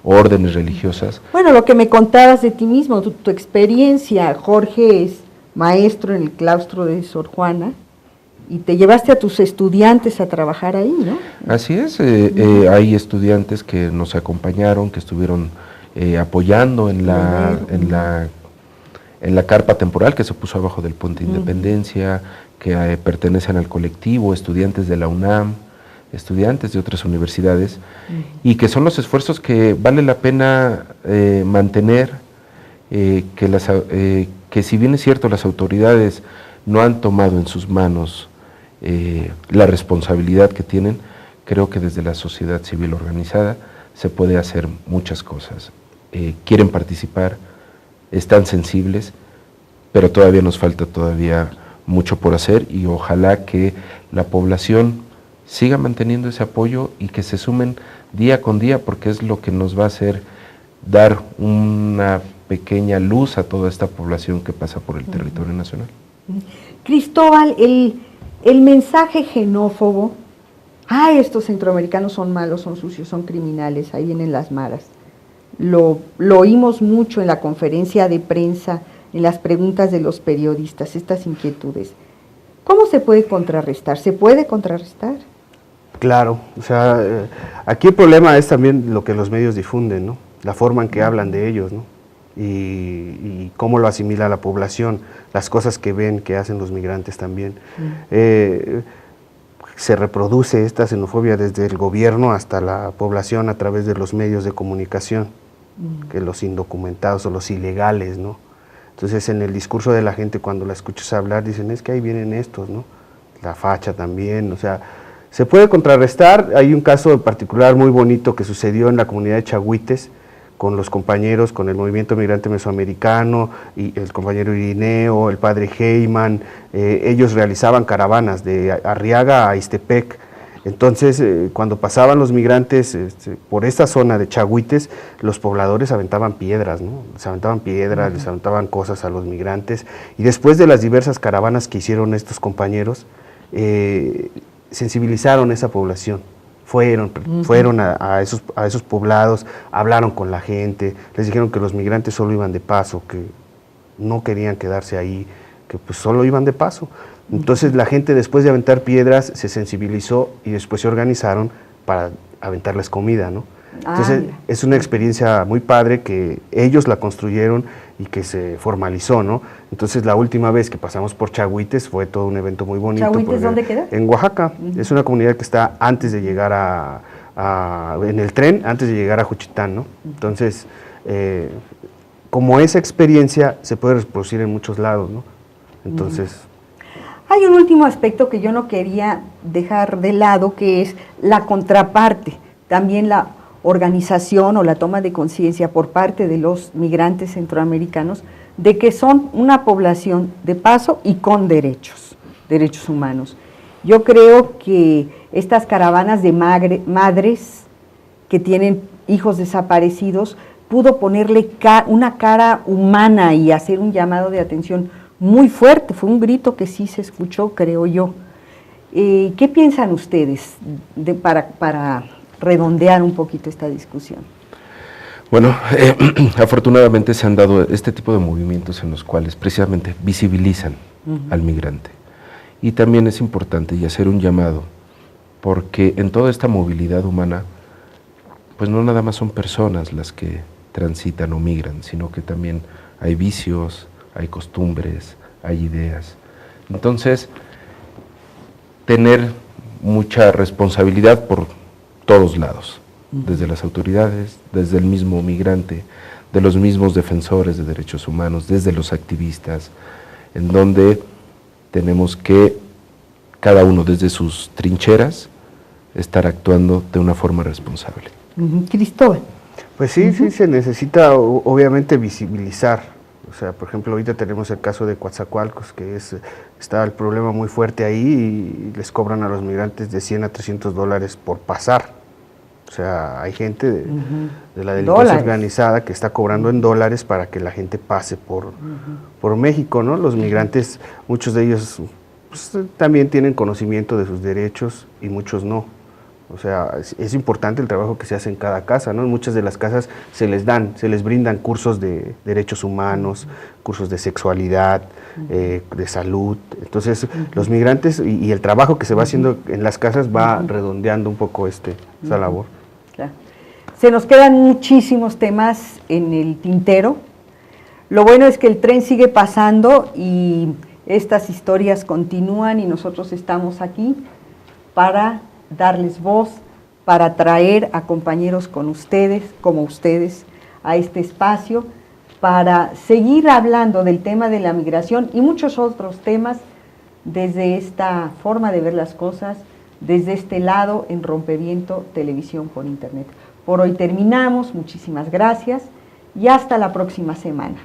órdenes religiosas. Bueno, lo que me contabas de ti mismo, tu experiencia. Jorge es maestro en el claustro de Sor Juana y te llevaste a tus estudiantes a trabajar ahí, ¿no? Así es, hay estudiantes que nos acompañaron, que estuvieron apoyando en la carpa temporal que se puso abajo del Puente Independencia, que pertenecen al colectivo, estudiantes de la UNAM, estudiantes de otras universidades, y que son los esfuerzos que vale la pena mantener, que si bien es cierto las autoridades no han tomado en sus manos la responsabilidad que tienen, creo que desde la sociedad civil organizada se puede hacer muchas cosas. Quieren participar, están sensibles, pero todavía nos falta mucho por hacer, y ojalá que la población siga manteniendo ese apoyo y que se sumen día con día, porque es lo que nos va a hacer dar una pequeña luz a toda esta población que pasa por el territorio nacional. Cristóbal, el mensaje xenófobo, estos centroamericanos son malos, son sucios, son criminales, ahí vienen las maras. Lo oímos mucho en la conferencia de prensa, en las preguntas de los periodistas, estas inquietudes. ¿Cómo se puede contrarrestar? ¿Se puede contrarrestar? Claro, o sea, aquí el problema es también lo que los medios difunden, ¿no? La forma en que hablan de ellos, ¿no? Y cómo lo asimila la población, las cosas que ven que hacen los migrantes también. Se reproduce esta xenofobia desde el gobierno hasta la población a través de los medios de comunicación, que los indocumentados o los ilegales, ¿no? Entonces en el discurso de la gente, cuando la escuchas hablar, dicen, es que ahí vienen estos, ¿no? La facha también, o sea, se puede contrarrestar. Hay un caso en particular muy bonito que sucedió en la comunidad de Chahuites, con los compañeros, con el movimiento migrante mesoamericano, y el compañero Irineo, el padre Heyman. Ellos realizaban caravanas de Arriaga a Ixtepec. Entonces, cuando pasaban los migrantes por esta zona de Chahuites, los pobladores aventaban piedras, ¿no? Les aventaban piedras, les aventaban cosas a los migrantes, y después de las diversas caravanas que hicieron estos compañeros, sensibilizaron a esa población. Fueron a esos poblados, hablaron con la gente, les dijeron que los migrantes solo iban de paso, que no querían quedarse ahí, que pues solo iban de paso. Entonces la gente, después de aventar piedras, se sensibilizó y después se organizaron para aventarles comida, ¿no? Entonces es una experiencia muy padre que ellos la construyeron y que se formalizó, ¿no? Entonces la última vez que pasamos por Chahuites fue todo un evento muy bonito. ¿Chahuites dónde queda? En Oaxaca. Es una comunidad que está antes de llegar en el tren, antes de llegar a Juchitán, ¿no? Entonces, como esa experiencia se puede reproducir en muchos lados, ¿no? Entonces... Hay un último aspecto que yo no quería dejar de lado, que es la contraparte, también la organización o la toma de conciencia por parte de los migrantes centroamericanos de que son una población de paso y con derechos humanos. Yo creo que estas caravanas de madres que tienen hijos desaparecidos pudo ponerle una cara humana y hacer un llamado de atención muy fuerte. Fue un grito que sí se escuchó, creo yo. ¿Qué piensan ustedes para redondear un poquito esta discusión? Bueno, afortunadamente se han dado este tipo de movimientos en los cuales precisamente visibilizan al migrante. Y también es importante y hacer un llamado, porque en toda esta movilidad humana, pues no nada más son personas las que transitan o migran, sino que también hay vicios, hay costumbres, hay ideas. Entonces, tener mucha responsabilidad por todos lados, desde las autoridades, desde el mismo migrante, de los mismos defensores de derechos humanos, desde los activistas, en donde tenemos que, cada uno desde sus trincheras, estar actuando de una forma responsable. Cristóbal. Pues sí, sí, se necesita obviamente visibilizar. O sea, por ejemplo, ahorita tenemos el caso de Coatzacoalcos, que está el problema muy fuerte ahí y les cobran a los migrantes de $100 a $300 por pasar. O sea, hay gente de la delincuencia organizada que está cobrando en dólares para que la gente pase por México, ¿no? Los migrantes, muchos de ellos pues, también tienen conocimiento de sus derechos y muchos no. O sea, es importante el trabajo que se hace en cada casa, ¿no? En muchas de las casas se les brindan cursos de derechos humanos, cursos de sexualidad, de salud. Entonces, los migrantes y el trabajo que se va haciendo en las casas va redondeando un poco esa labor. Claro. Se nos quedan muchísimos temas en el tintero. Lo bueno es que el tren sigue pasando y estas historias continúan y nosotros estamos aquí para darles voz, para traer a compañeros como ustedes, a este espacio, para seguir hablando del tema de la migración y muchos otros temas desde esta forma de ver las cosas, desde este lado en Rompeviento Televisión por Internet. Por hoy terminamos, muchísimas gracias y hasta la próxima semana.